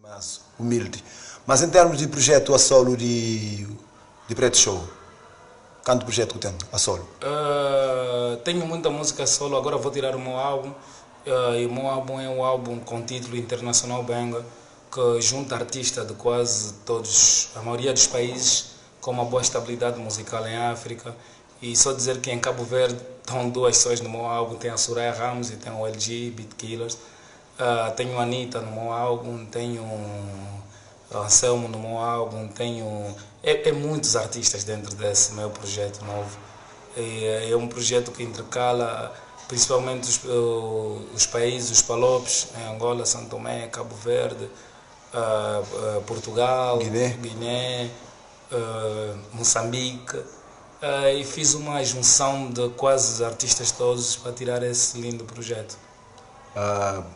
mais humilde. Mas em termos de projeto a solo de Preto Show, quanto projeto que tem a solo? Tenho muita música solo, agora vou tirar o meu álbum. E o meu álbum é um álbum com título Internacional Benga, que junta artistas de quase todos, a maioria dos países, com uma boa estabilidade musical em África. E só dizer que em Cabo Verde estão duas pessoas no meu álbum, tem a Soraya Ramos e tem o LG, Beat Killers. Tenho a Anitta no meu álbum, tenho o Anselmo no meu álbum, tenho... muitos artistas dentro desse meu projeto novo. É um projeto que intercala principalmente os países, os palopes, em Angola, São Tomé, Cabo Verde, Portugal, Guiné, Moçambique. E fiz uma junção de quase os artistas todos para tirar esse lindo projeto.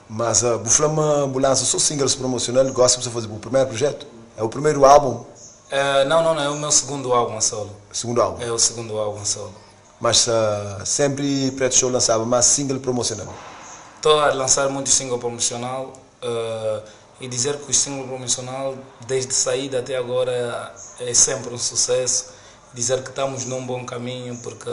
Mas a Buflama lança só singles promocionais, gosta de fazer o primeiro projeto? É o primeiro álbum? Não, é o meu segundo álbum a solo. Segundo álbum? É o segundo álbum a solo. Mas sempre Preto Show lançava mais single promocional? Estou a lançar muito single promocional e dizer que o single promocional, desde saída até agora, é sempre um sucesso. Dizer que estamos num bom caminho, porque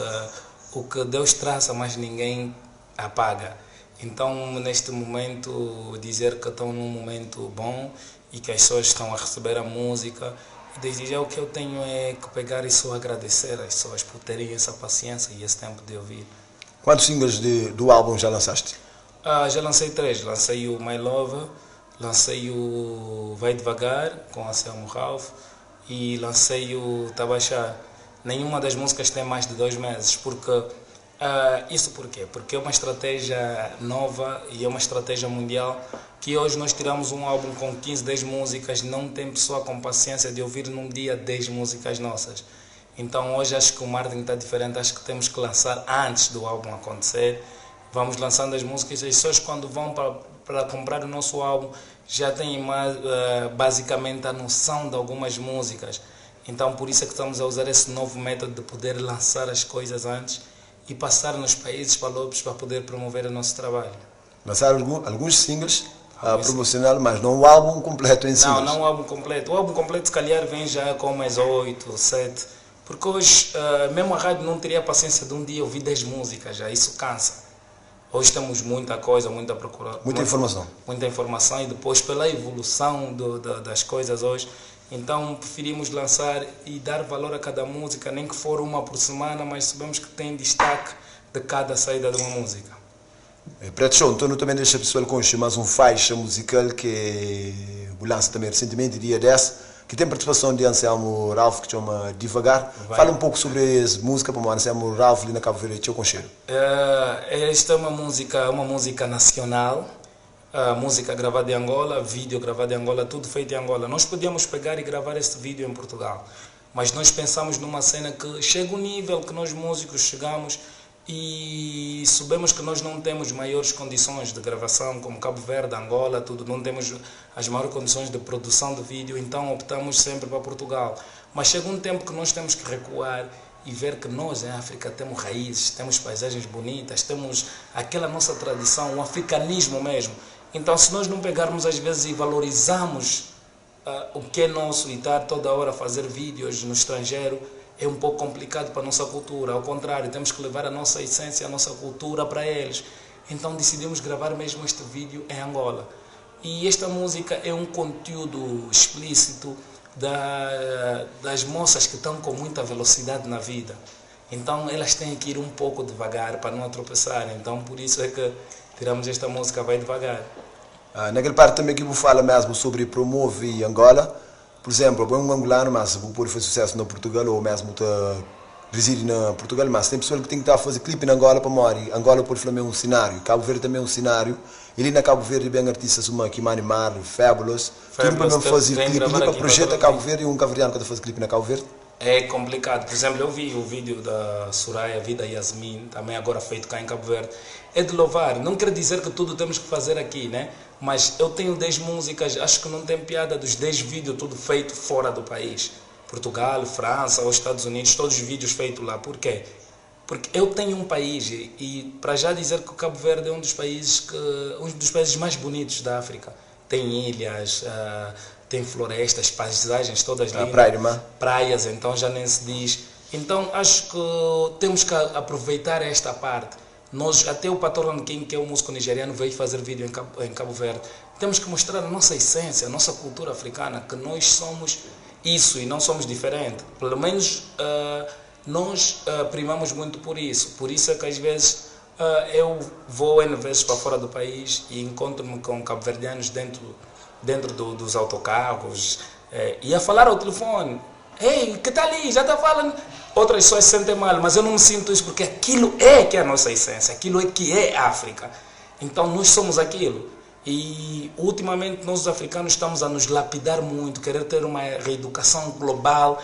o que Deus traça, mais ninguém apaga. Então, neste momento, dizer que estão num momento bom e que as pessoas estão a receber a música. Desde já o que eu tenho é que pegar e só agradecer às pessoas por terem essa paciência e esse tempo de ouvir. Quantos singles do álbum já lançaste? Já lancei 3. Lancei o My Love, lancei o Vai Devagar, com Anselmo Ralph, e lancei o Tabachá. Nenhuma das músicas tem mais de 2 meses, porque... isso por quê? Porque é uma estratégia nova e é uma estratégia mundial que hoje nós tiramos um álbum com 15, 10 músicas, não tem pessoa com paciência de ouvir num dia 10 músicas nossas. Então hoje acho que o marketing está diferente, acho que temos que lançar antes do álbum acontecer. Vamos lançando as músicas e as pessoas quando vão para comprar o nosso álbum já têm basicamente a noção de algumas músicas. Então por isso é que estamos a usar esse novo método de poder lançar as coisas antes e passar nos países palopes para poder promover o nosso trabalho. Lançaram alguns singles promocional, mas não o álbum completo em si. Não o álbum completo. O álbum completo se calhar vem já com mais 8, 7. Porque hoje, mesmo a rádio não teria a paciência de um dia ouvir 10 músicas, já isso cansa. Hoje temos muita coisa, muita procura. Muita informação. Muita informação e depois pela evolução das coisas hoje. Então preferimos lançar e dar valor a cada música, nem que for uma por semana, mas sabemos que tem destaque de cada saída de uma música. Preto Show, então também deixa o pessoal conhecer mais um faixa musical que lança também recentemente, dia 10, que tem participação de Anselmo Ralph, que chama Devagar. Fala um pouco sobre essa música para o Anselmo Ralph ali na Cabo Verde, eu conheço. Esta é uma música nacional. Música gravada em Angola, vídeo gravado em Angola, tudo feito em Angola. Nós podíamos pegar e gravar este vídeo em Portugal, mas nós pensamos numa cena que chega um nível que nós músicos chegamos e sabemos que nós não temos maiores condições de gravação, como Cabo Verde, Angola, tudo, não temos as maiores condições de produção de vídeo, então optamos sempre para Portugal. Mas chega um tempo que nós temos que recuar e ver que nós em África temos raízes, temos paisagens bonitas, temos aquela nossa tradição, o africanismo mesmo. Então, se nós não pegarmos às vezes e valorizarmos o que é nosso e estar toda hora a fazer vídeos no estrangeiro, é um pouco complicado para a nossa cultura. Ao contrário, temos que levar a nossa essência, a nossa cultura para eles. Então, decidimos gravar mesmo este vídeo em Angola. E esta música é um conteúdo explícito das moças que estão com muita velocidade na vida. Então, elas têm que ir um pouco devagar para não tropeçar. Então, por isso é que tiramos esta música Vai Devagar. Naquela parte também que eu falo mesmo sobre promove Angola, por exemplo, um angolano, mas pode fazer sucesso no Portugal ou mesmo reside na Portugal, mas tem pessoas que têm que estar a fazer clipe na Angola para morar. Angola pode falar um cenário, Cabo Verde também é um cenário. Ele na Cabo Verde bem artistas como Kimani Mar, Fabulous, tudo para fazer clipe ali para projeto Cabo Verde e um cabo-verdiano que está a fazer clipe na Cabo Verde. É complicado. Por exemplo, eu vi o vídeo da Soraya, Vida Yasmin, também agora feito cá em Cabo Verde. É de louvar. Não quer dizer que tudo temos que fazer aqui, né? Mas eu tenho 10 músicas, acho que não tem piada dos 10 vídeos tudo feito fora do país. Portugal, França ou Estados Unidos, todos os vídeos feitos lá. Por quê? Porque eu tenho um país e para já dizer que o Cabo Verde é um dos países mais bonitos da África. tem ilhas, tem florestas, paisagens todas lindas. Praias, então já nem se diz. Então acho que temos que aproveitar esta parte. Nós, até o Patorran King, que é um músico nigeriano, veio fazer vídeo em Cabo Verde. Temos que mostrar a nossa essência, a nossa cultura africana, que nós somos isso e não somos diferentes. Pelo menos nós primamos muito por isso. Por isso é que às vezes eu vou N vezes para fora do país e encontro-me com cabo-verdianos dentro dos autocarros e a falar ao telefone. Ei, que está ali? Já está falando. Outras pessoas se sentem mal, mas eu não me sinto isso porque aquilo é que é a nossa essência, aquilo é que é África. Então nós somos aquilo. E ultimamente nós os africanos estamos a nos lapidar muito, querer ter uma reeducação global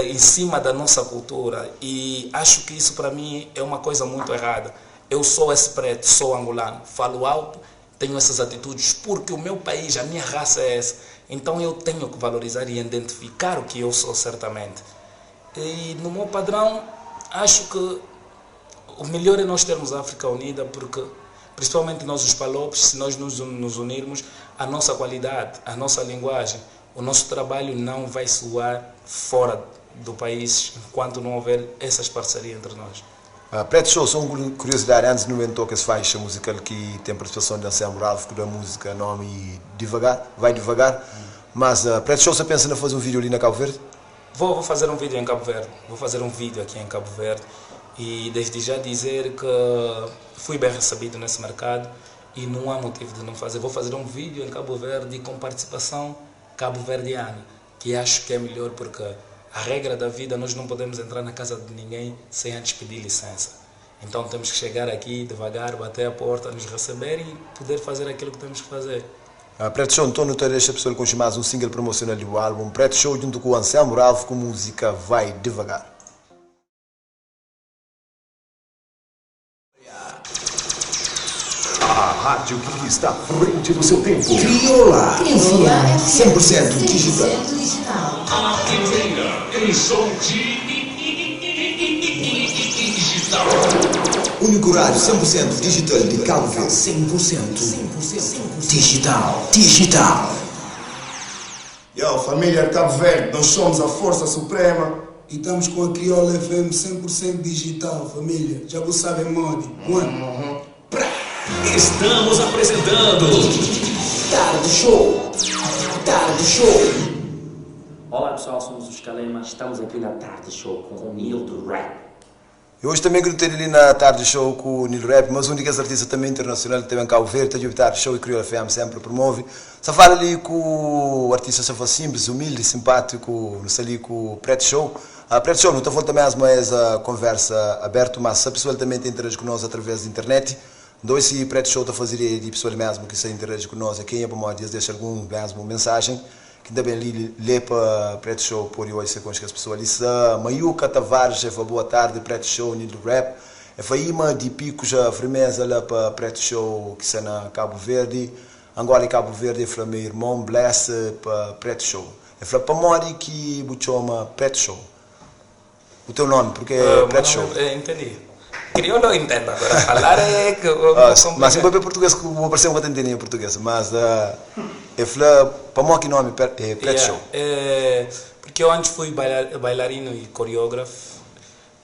em cima da nossa cultura. E acho que isso para mim é uma coisa muito errada. Eu sou esse preto, sou angolano, falo alto, tenho essas atitudes porque o meu país, a minha raça é essa. Então eu tenho que valorizar e identificar o que eu sou certamente. E no meu padrão, acho que o melhor é nós termos a África unida, porque principalmente nós os palopes, se nós nos unirmos, a nossa qualidade, a nossa linguagem, o nosso trabalho não vai soar fora do país enquanto não houver essas parcerias entre nós. Preto Show, só uma curiosidade, antes não inventou que essa faixa musical que tem participação de Anselmo Ralph, da música nome Devagar, vai devagar, mas Preto Show, você pensa em fazer um vídeo ali na Cabo Verde? Vou fazer um vídeo em Cabo Verde, vou fazer um vídeo aqui em Cabo Verde e desde já dizer que fui bem recebido nesse mercado e não há motivo de não fazer. Vou fazer um vídeo em Cabo Verde com participação cabo-verdiana, que acho que é melhor porque a regra da vida, nós não podemos entrar na casa de ninguém sem antes pedir licença. Então temos que chegar aqui devagar, bater a porta, nos receber e poder fazer aquilo que temos que fazer. Preto Show, então não deixa a pessoa com mais um single promocional do álbum Preto Show junto com o Anselmo Ralph com música Vai Devagar. A rádio que está à frente do seu tempo. Crioula FM 100% digital. A primeira em som digital. Único rádio 100% digital de Cabo Verde. 100% digital. Yo, família de Cabo Verde, nós somos a Força Suprema. E estamos com a Crioula FM 100% digital, família. Já você sabe, Modi. Estamos apresentando Tarde Show. Olá pessoal, somos os Calema, estamos aqui na Tarde Show com o Nil do Rap. Eu hoje também quero ter ali na Tarde Show com o Nil Rap, mas um dos artistas também internacional que tem em Cabo Verde, tem Tarde Show e Crioula FM sempre promove. Só fala ali com o artista só for simples, humilde, simpático, não sei ali com o Preto Show. Preto Show, não estou falando também mais a conversa aberta, mas se a pessoa também tem interesse com nós através da internet, então esse Preto Show está a fazer de pessoa mesmo que se interage com nós, quem é para nós deixa algum mesmo mensagem, que também ali lê para Preto Show por hoje com as pessoas ali. Maiuca Tavares, boa tarde, Preto Show, Nilo Rap. Faima de Pico já firmeza lá para Preto Show que está na Cabo Verde. Angola e Cabo Verde, é meu irmão, bless para Preto Show. É para Mori que chama Preto Show. O teu nome, porque é Preto Show. Entendi. Crioulo eu entendo, agora falar é que mas se for para português, vou parecer que entender em português, mas eu falei, para mim que nome é Preto Show. Porque eu antes fui bailarino e coreógrafo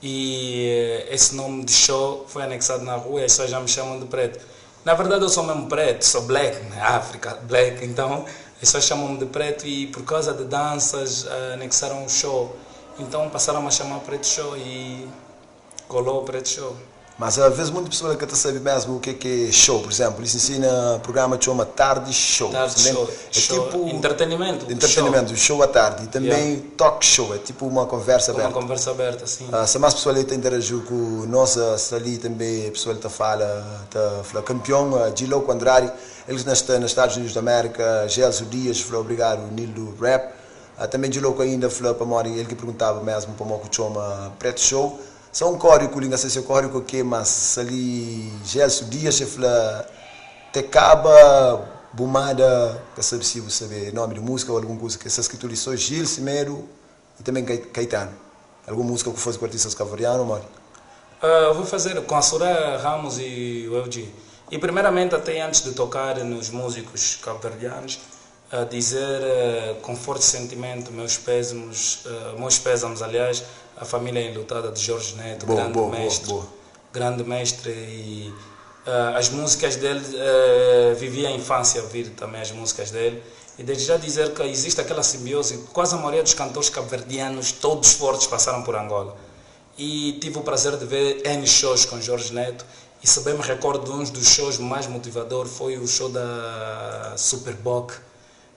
e esse nome de show foi anexado na rua e as pessoas já me chamam de preto. Na verdade eu sou mesmo preto, sou black, na África, black, então as pessoas chamam-me de preto e por causa de danças anexaram o show. Então passaram a chamar Preto Show e colou o Preto Show. Mas às vezes muitas pessoas que sabem mesmo o que é show, por exemplo, isso ensina programa que chama Tarde Show. Tarde Show. É tipo entretenimento, show à tarde. E também talk show, é tipo uma conversa aberta. Uma conversa aberta, sim. Se mais pessoas ali interagir com nós, ali também a pessoa está fala campeão, Gilo Quandrari, eles nos Estados Unidos da América, Gelson Dias, falou obrigado, Nilo Rap. Também Gilo ainda falou para Mori, ele que perguntava mesmo para o que chama Preto Show. Só um código, não sei se é código que, mas ali, Gelson Dias, ele falou, te caba, bumada, que sabe se você sabe nome de música ou alguma coisa que essa escritura só Gil, Cimeiro e também Caetano. Alguma música que fosse com artistas cavarianos, Mori? Vou fazer com a Soraya Ramos e o LG. E primeiramente, até antes de tocar nos músicos cabo-verdianos, dizer com forte sentimento meus pésamos, aliás, a família enlutada de Jorge Neto, grande mestre, e as músicas dele, vivi a infância a ouvir também as músicas dele, e desde já dizer que existe aquela simbiose, quase a maioria dos cantores cabo-verdianos, todos fortes, passaram por Angola. E tive o prazer de ver N shows com Jorge Neto, e se bem me recordo de um dos shows mais motivador foi o show da Superboc,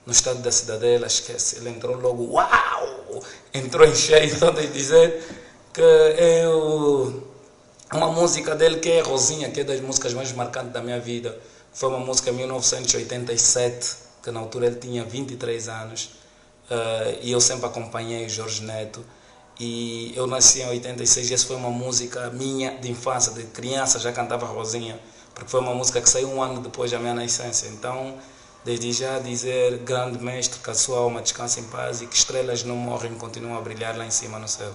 no estádio da Cidadela. Esquece, ele entrou logo, uau! Entrou em cheio, então de dizer que uma música dele que é Rosinha, que é das músicas mais marcantes da minha vida. Foi uma música em 1987, que na altura ele tinha 23 anos, e eu sempre acompanhei o Jorge Neto. E eu nasci em 86 e essa foi uma música minha de infância, de criança já cantava Rosinha, porque foi uma música que saiu um ano depois da minha nascença. Então, desde já dizer, grande mestre, que a sua alma descanse em paz e que estrelas não morrem, continuam a brilhar lá em cima no céu.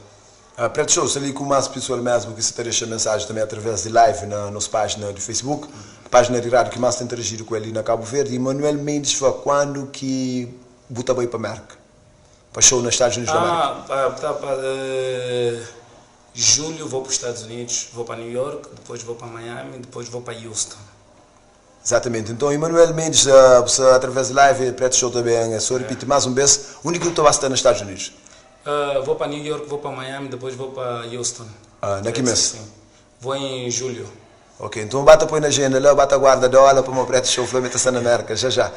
Preto Show, se ali com mais pessoal mesmo que se deixa mensagem também através de live na nossa página do Facebook, a página de rádio que mais tem interagido com ele na Cabo Verde. E Manuel Mendes foi quando que botou bem para a América? Para show nos Estados Unidos da América? Julho vou para os Estados Unidos, vou para New York, depois vou para Miami, depois vou para Houston. Exatamente. Então, Emanuel Mendes, através de live, Preto Show também, só repite mais um vez, o único que tu vai estar nos Estados Unidos? Vou para New York, vou para Miami, depois vou para Houston. Daqui mês? Vou em julho. Ok, então bata põe na agenda lá, bata guarda dólar para o Preto Show, Flamengo está na América, já.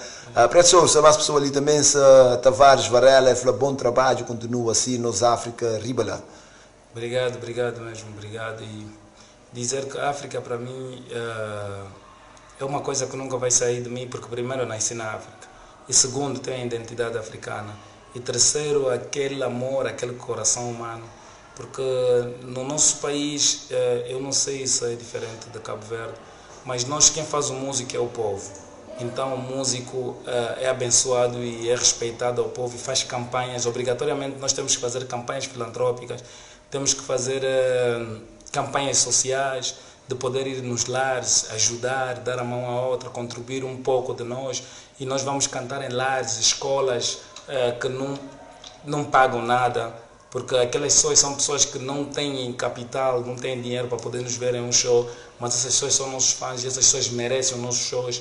Preto Show, se mais pessoas ali também, se Tavares, Varela, bom trabalho, continua assim, nos África, Ribala. Obrigado mesmo, obrigado. E dizer que a África para mim é uma coisa que nunca vai sair de mim, porque primeiro eu nasci na África, e segundo tenho a identidade africana, e terceiro aquele amor, aquele coração humano. Porque no nosso país, eu não sei se é diferente de Cabo Verde, mas nós, quem faz o músico é o povo. Então o músico é abençoado e é respeitado ao povo e faz campanhas. Obrigatoriamente nós temos que fazer campanhas filantrópicas, temos que fazer campanhas sociais, de poder ir nos lares, ajudar, dar a mão à outra, contribuir um pouco de nós. E nós vamos cantar em lares, escolas que não pagam nada, porque aquelas pessoas são pessoas que não têm capital, não têm dinheiro para poder nos ver em um show, mas essas pessoas são nossos fãs e essas pessoas merecem os nossos shows.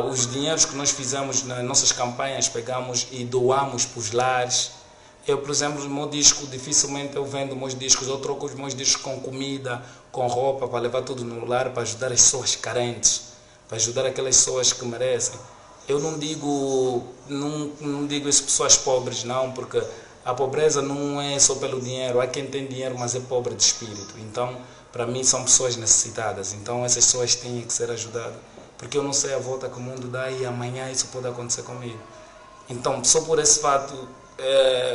Os dinheiros que nós fizemos nas nossas campanhas, pegamos e doamos para os lares. Eu, por exemplo, o meu disco, dificilmente eu vendo meus discos, eu troco os meus discos com comida, com roupa, para levar tudo no lar, para ajudar as pessoas carentes, para ajudar aquelas pessoas que merecem. Eu não digo isso pessoas pobres, não, porque a pobreza não é só pelo dinheiro, há quem tem dinheiro, mas é pobre de espírito. Então, para mim, são pessoas necessitadas. Então, essas pessoas têm que ser ajudadas. Porque eu não sei a volta que o mundo dá e amanhã isso pode acontecer comigo. Então, só por esse fato,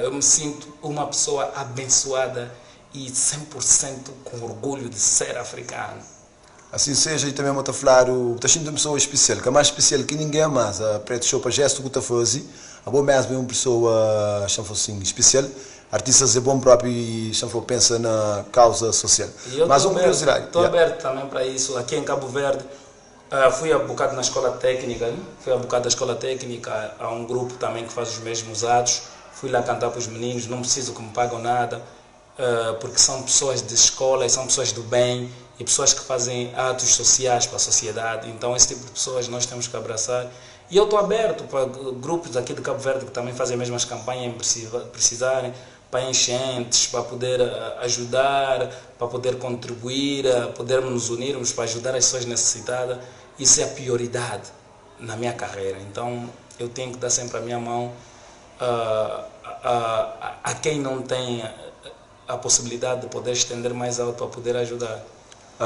eu me sinto uma pessoa abençoada e 100% com orgulho de ser africano. Assim seja, e também vou falar, está sendo uma pessoa especial, que é mais especial que ninguém mais. A Preto Show, para gesto que está fazendo, a bom mesmo é uma pessoa assim, especial. Artistas é bom próprio e pensa na causa social. Mas estou aberto também para isso. Aqui em Cabo Verde, fui a bocado na escola técnica, fui a bocado da escola técnica, há um grupo também que faz os mesmos atos. Fui lá cantar para os meninos, não preciso que me pagam nada, porque são pessoas de escola, são pessoas do bem e pessoas que fazem atos sociais para a sociedade. Então esse tipo de pessoas nós temos que abraçar. E eu estou aberto para grupos aqui de Cabo Verde que também fazem as mesmas campanhas precisarem, para enchentes, para poder ajudar, para poder contribuir, podermos nos unirmos para ajudar as pessoas necessitadas. Isso é a prioridade na minha carreira. Então eu tenho que dar sempre a minha mão a quem não tem a possibilidade de poder estender mais alto para poder ajudar.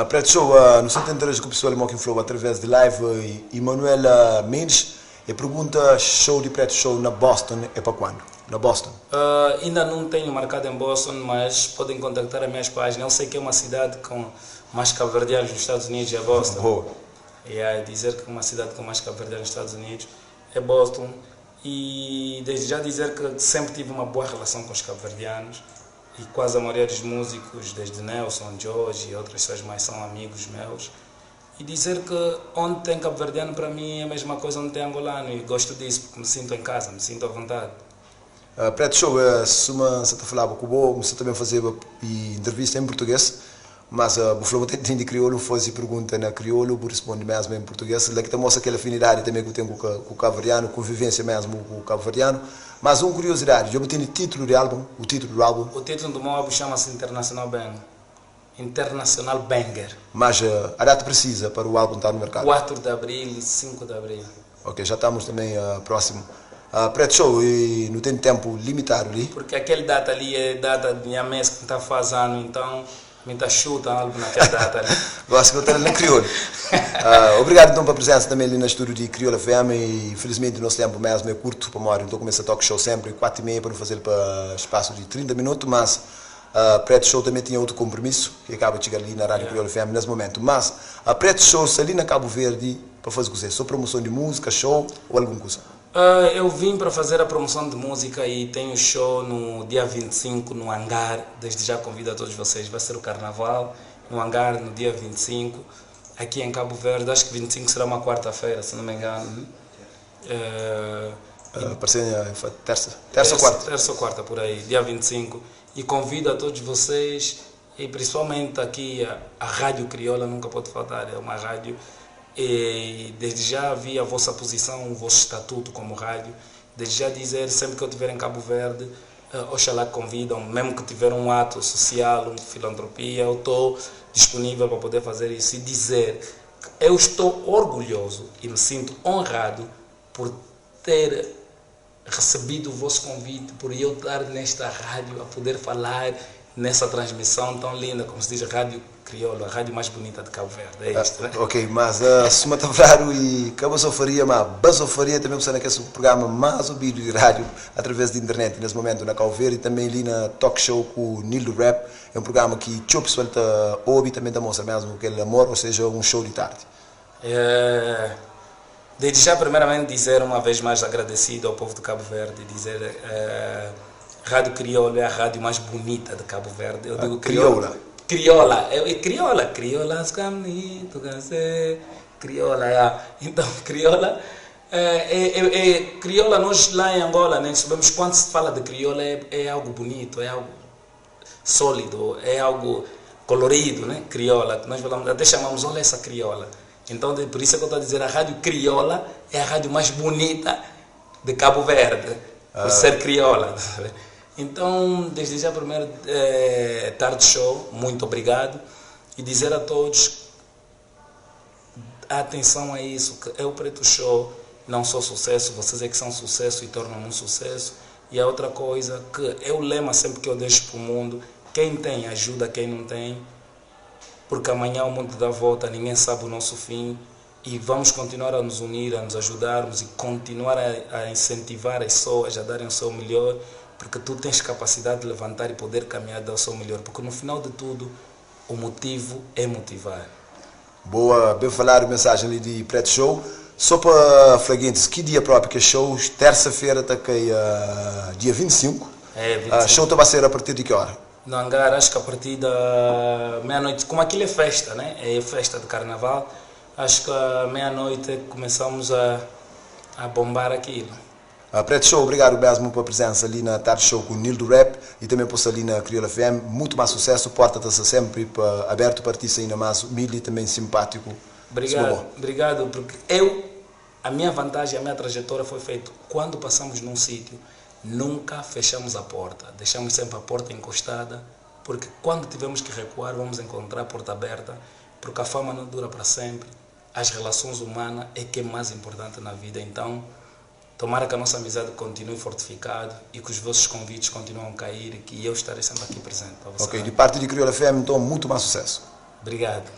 Preto Show, não sei se interage com o pessoal que falou através de live, e Manuel Mendes, e pergunta, show de Preto Show na Boston é para quando? Na Boston? Ainda não tenho marcado em Boston, mas podem contactar as minhas páginas. Eu sei que é uma cidade com mais cabo-verdianos nos Estados Unidos, é Boston. Dizer que uma cidade com mais cabo-verdianos nos Estados Unidos é Boston. E desde já dizer que sempre tive uma boa relação com os cabo-verdianos. E quase a maioria dos músicos, desde Nelson, Jorge e outras pessoas mais, são amigos meus. E dizer que onde tem cabo-verdiano para mim é a mesma coisa onde tem angolano, e gosto disso porque me sinto em casa, me sinto à vontade. Preto Show, se você falava com o Bo, você também fazia entrevista em português, mas o Flow tem de crioulo, faz pergunta na crioulo, por responder mesmo em português. Lá que te mostra aquela afinidade também que eu tenho com o cabo-verdiano, convivência mesmo com o cabo-verdiano. Mas uma curiosidade, eu tenho o título do álbum, O título do meu álbum chama-se International Banger. Mas a data precisa para o álbum estar no mercado? 4 de abril e 5 de abril. Ok, já estamos também próximo. Preto Show, e não tem tempo limitado ali? Porque aquela data ali é data de minha mês que está fazendo, então me está chuta algo naquela data ali. Gosto que eu estou na Crioulo. Obrigado então pela presença também ali no estúdio de Crioulo FM, e infelizmente o nosso tempo mesmo é curto para uma hora, então começa a talk show sempre 4h30 para não fazer para espaço de 30 minutos, mas Preto Show também tinha outro compromisso que acaba de chegar ali na Rádio Crioulo FM nesse momento. Mas a Preto Show está ali na Cabo Verde para fazer o que? Só promoção de música, show ou alguma coisa? Eu vim para fazer a promoção de música e tenho show no dia 25 no Hangar. Desde já convido a todos vocês, vai ser o Carnaval no Hangar no dia 25, aqui em Cabo Verde. Acho que 25 será uma quarta-feira, se não me engano. Parece terça ou quarta? Terça ou quarta, por aí, dia 25. E convido a todos vocês, e principalmente aqui a Rádio Crioula nunca pode faltar, é uma rádio. E desde já vi a vossa posição, o vosso estatuto como rádio. Desde já dizer, sempre que eu estiver em Cabo Verde, oxalá convidam, mesmo que tiver um ato social, uma filantropia, eu estou disponível para poder fazer isso e dizer que eu estou orgulhoso e me sinto honrado por ter recebido o vosso convite, por eu estar nesta rádio a poder falar nessa transmissão tão linda, como se diz, Rádio Crioula, a rádio mais bonita de Cabo Verde, é isto, né? Ok, mas se me claro e Cabo Sofaria, mas Basofaria também você que é o programa mais ouvido de rádio através da internet nesse momento na Cabo Verde, e também ali na talk show com o Nil do Rap, é um programa que o pessoal ouve e também mostra mesmo aquele amor, ou seja, um show de tarde. Desde já, primeiramente, dizer uma vez mais agradecido ao povo de Cabo Verde, dizer Rádio Crioula é a rádio mais bonita de Cabo Verde. Eu digo Crioula. Crioula, então Crioula, Crioula, nós lá em Angola, né, sabemos quando se fala de Crioula é algo bonito, é algo sólido, é algo colorido, né? Crioula, nós falamos, até chamamos, olha essa Crioula. Então, por isso é que eu estou a dizer, a Rádio Crioula é a rádio mais bonita de Cabo Verde, por ser crioula. Então, desde já, primeiro, tarde show, muito obrigado. E dizer a todos, atenção a isso, que é o Preto Show, não sou sucesso, vocês é que são sucesso e tornam-me um sucesso. E a outra coisa, que é o lema sempre que eu deixo para o mundo, quem tem ajuda quem não tem, porque amanhã o mundo dá volta, ninguém sabe o nosso fim, e vamos continuar a nos unir, a nos ajudarmos e continuar a incentivar as pessoas a darem o seu melhor, porque tu tens capacidade de levantar e poder caminhar e dar o seu melhor, porque no final de tudo, o motivo é motivar. Boa, bem falar a mensagem ali de Preto Show. Só para flaguentes, que dia próprio que é show? Terça-feira está aqui, dia 25. 25. Show vai ser a partir de que hora? No Hangar, acho que a partir da meia-noite, como aquilo é festa, né? É festa de carnaval, acho que à meia-noite começamos a bombar aquilo. Preto Show, obrigado mesmo pela presença ali na Tarde Show com o Nil do Rap e também por ali na Crioula FM. Muito mais sucesso, porta está sempre aberto para ti, ainda mais humilde e também simpático. Obrigado, porque a minha vantagem, a minha trajetória foi feita quando passamos num sítio, nunca fechamos a porta, deixamos sempre a porta encostada, porque quando tivermos que recuar, vamos encontrar a porta aberta, porque a fama não dura para sempre, as relações humanas é que é mais importante na vida. Então, tomara que a nossa amizade continue fortificada e que os vossos convites continuem a cair e que eu estarei sempre aqui presente para vocês. Ok, de parte de Crioula FM, então, muito mais sucesso. Obrigado.